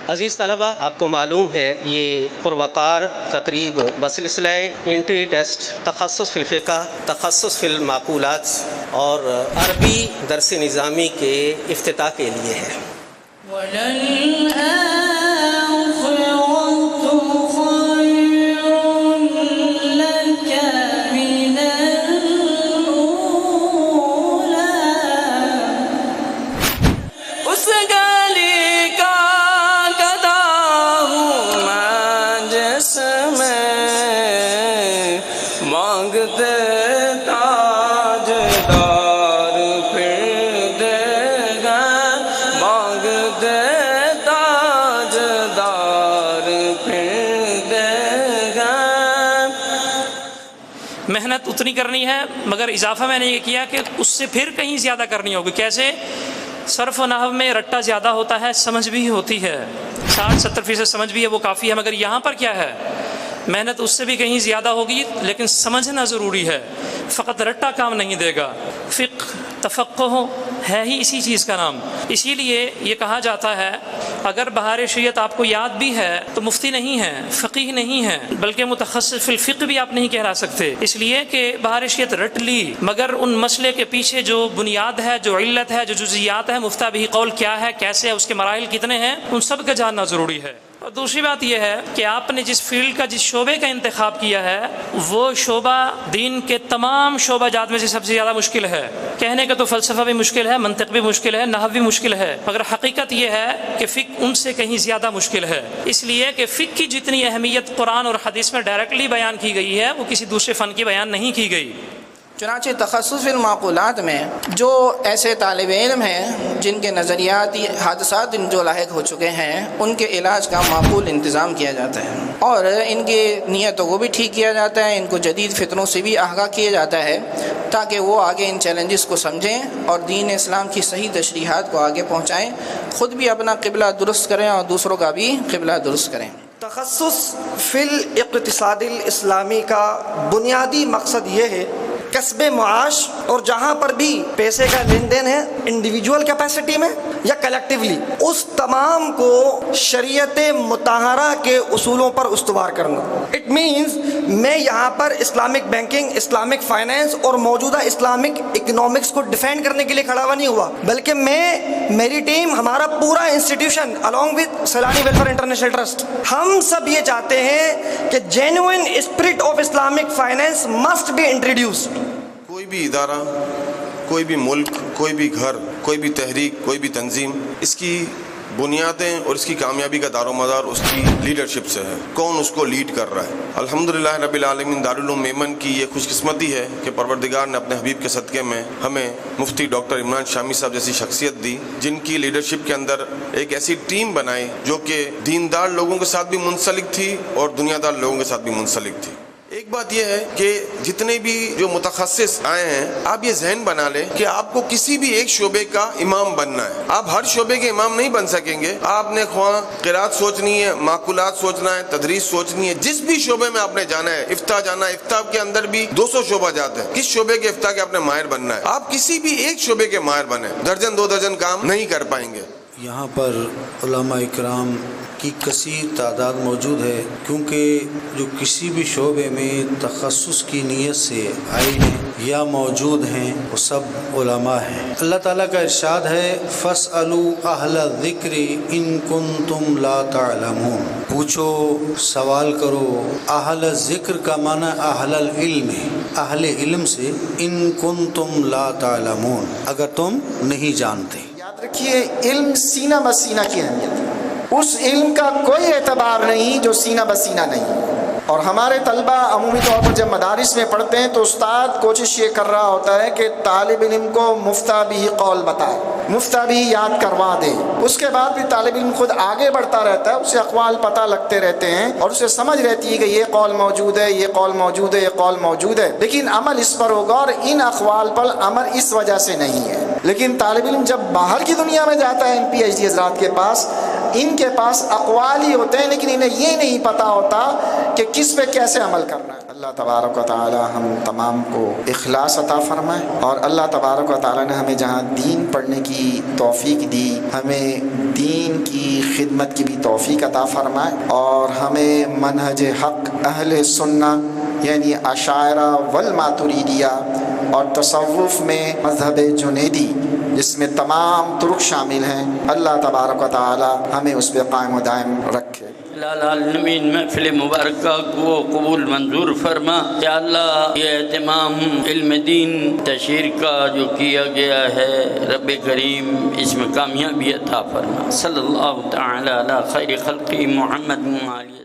عزیز طلبہ، آپ کو معلوم ہے یہ پروقار تقریب بسلسلہ انٹری ٹیسٹ تخصص فی الفقہ، تخصص فی المعقولات اور عربی درس نظامی کے افتتاح کے لیے ہے۔ محنت اتنی کرنی ہے، مگر اضافہ میں نے یہ کیا کہ اس سے پھر کہیں زیادہ کرنی ہوگی۔ کیسے؟ صرف و نحو میں رٹا زیادہ ہوتا ہے، سمجھ بھی ہوتی ہے، 60-70% سمجھ بھی ہے، وہ کافی ہے، مگر یہاں پر کیا ہے؟ محنت اس سے بھی کہیں زیادہ ہوگی، لیکن سمجھنا ضروری ہے، فقط رٹا کام نہیں دے گا۔ فقہ تفقہ ہے ہی اسی چیز کا نام، اسی لیے یہ کہا جاتا ہے اگر بہار شریعت آپ کو یاد بھی ہے تو مفتی نہیں ہے، فقیہ نہیں ہے، بلکہ متخصص فی الفقہ بھی آپ نہیں کہلا سکتے، اس لیے کہ بہار شریعت رٹ لی، مگر ان مسئلے کے پیچھے جو بنیاد ہے، جو علت ہے، جو جزئیات ہے، مفتہ بھی قول کیا ہے، کیسے ہے، اس کے مراحل کتنے ہیں، ان سب کا جاننا ضروری ہے۔ اور دوسری بات یہ ہے کہ آپ نے جس فیلڈ کا، جس شعبے کا انتخاب کیا ہے، وہ شعبہ دین کے تمام شعبہ جات میں سے سب سے زیادہ مشکل ہے۔ کہنے کا تو فلسفہ بھی مشکل ہے، منطق بھی مشکل ہے، نحو بھی مشکل ہے، مگر حقیقت یہ ہے کہ فقہ ان سے کہیں زیادہ مشکل ہے، اس لیے کہ فقہ کی جتنی اہمیت قرآن اور حدیث میں ڈائریکٹلی بیان کی گئی ہے، وہ کسی دوسرے فن کی بیان نہیں کی گئی۔ چنانچہ تخصص فی المعقولات میں جو ایسے طالب علم ہیں جن کے نظریاتی حادثات جو لاحق ہو چکے ہیں، ان کے علاج کا معقول انتظام کیا جاتا ہے، اور ان کی نیتوں کو بھی ٹھیک کیا جاتا ہے، ان کو جدید فتنوں سے بھی آگاہ کیا جاتا ہے تاکہ وہ آگے ان چیلنجز کو سمجھیں اور دین اسلام کی صحیح تشریحات کو آگے پہنچائیں، خود بھی اپنا قبلہ درست کریں اور دوسروں کا بھی قبلہ درست کریں۔ تخصص فی الاقتصاد الاسلامی کا بنیادی مقصد یہ ہے کسب معاش، اور جہاں پر بھی پیسے کا لین دین ہے، انڈیویجول کیپیسٹی میں یا کلیکٹیولی، اس تمام کو شریعت مطہرہ کے اصولوں پر استوار کرنا۔ اٹ مینز میں یہاں پر اسلامک بینکنگ، اسلامک فائنینس اور موجودہ اسلامک اکنامکس کو ڈیفینڈ کرنے کے لیے کھڑا ہوا نہیں ہوا، بلکہ میری ٹیم، ہمارا پورا institution along with Saylani welfare international trust, ہم سب یہ چاہتے ہیں کہ genuine spirit of Islamic finance must be introduced. کوئی بھی ادارہ، کوئی بھی ملک، کوئی بھی گھر، کوئی بھی تحریک، کوئی بھی تنظیم، اس کی بنیادیں اور اس کی کامیابی کا دار و مدار اس کی لیڈرشپ سے ہے، کون اس کو لیڈ کر رہا ہے۔ الحمدللہ رب العالمین، دارالعلوم میمن کی یہ خوش قسمتی ہے کہ پروردگار نے اپنے حبیب کے صدقے میں ہمیں مفتی ڈاکٹر عمران شامی صاحب جیسی شخصیت دی، جن کی لیڈرشپ کے اندر ایک ایسی ٹیم بنائی جو کہ دیندار لوگوں کے ساتھ بھی منسلک تھی اور دنیا دار لوگوں کے ساتھ بھی منسلک تھی۔ ایک بات یہ ہے کہ جتنے بھی جو متخصص آئے ہیں، آپ یہ ذہن بنا لیں کہ آپ کو کسی بھی ایک شعبے کا امام بننا ہے، آپ ہر شعبے کے امام نہیں بن سکیں گے۔ آپ نے خواہ قرات سوچنی ہے، معقولات سوچنا ہے، تدریس سوچنی ہے، جس بھی شعبے میں آپ نے جانا ہے، افتاء جانا ہے، افتاء کے اندر بھی 200 شعبہ جاتے ہیں، کس شعبے کے افتاء کے آپ نے ماہر بننا ہے، آپ کسی بھی ایک شعبے کے ماہر بنیں، درجن 2 درجن کام نہیں کر پائیں گے۔ یہاں پر علماء اکرام کی کثیر تعداد موجود ہے، کیونکہ جو کسی بھی شعبے میں تخصص کی نیت سے آئے ہیں یا موجود ہیں وہ سب علماء ہیں۔ اللہ تعالیٰ کا ارشاد ہے فَاسْأَلُوا أَهْلَ الذِّكْرِ إِن كُنتُمْ لَا تَعْلَمُونَ، پوچھو، سوال کرو۔ اہل ذکر کا معنی اہل العلم ہے، اہل علم سے، ان کنتم لا تعلمون، اگر تم نہیں جانتے۔ یاد رکھیے، علم سینہ بسینہ کی اہمیت ہے، اس علم کا کوئی اعتبار نہیں جو سینہ بسینہ نہیں۔ اور ہمارے طلبہ عمومی طور پر جب مدارس میں پڑھتے ہیں تو استاد کوشش یہ کر رہا ہوتا ہے کہ طالب علم کو مفتہ بھی قول بتائے، مفتہ بھی یاد کروا دے، اس کے بعد بھی طالب علم خود آگے بڑھتا رہتا ہے، اسے اقوال پتہ لگتے رہتے ہیں اور اسے سمجھ رہتی ہے کہ یہ قول موجود ہے، یہ قول موجود ہے، یہ قول موجود ہے، لیکن عمل اس پر ہوگا، اور ان اقوال پر عمل اس وجہ سے نہیں ہے۔ لیکن طالب علم جب باہر کی دنیا میں جاتا ہے، پی ایچ ڈی حضرات کے پاس، ان کے پاس اقوال ہی ہوتے ہیں لیکن انہیں یہ نہیں پتہ ہوتا کہ کس پہ کیسے عمل کرنا ہے۔ اللہ تبارک و تعالی ہم تمام کو اخلاص عطا فرمائے، اور اللہ تبارک و تعالی نے ہمیں جہاں دین پڑھنے کی توفیق دی، ہمیں دین کی خدمت کی بھی توفیق عطا فرمائے، اور ہمیں منہج حق اہل سنہ یعنی اشاعرہ والماتریدیہ اور تصوف میں مذہب جنیدی جس میں تمام طرق شامل ہیں، اللہ تبارک و تعالی ہمیں اس پہ قائم و دائم رکھے۔ العالمین محفل مبارکہ کو قبول منظور فرما۔ یا اللہ یہ اہتمام علم دین تشہیر کا جو کیا گیا ہے، رب کریم اس میں کامیابی عطا فرما۔ صلی اللہ تعالی علی خیر خلقی محمد علیہ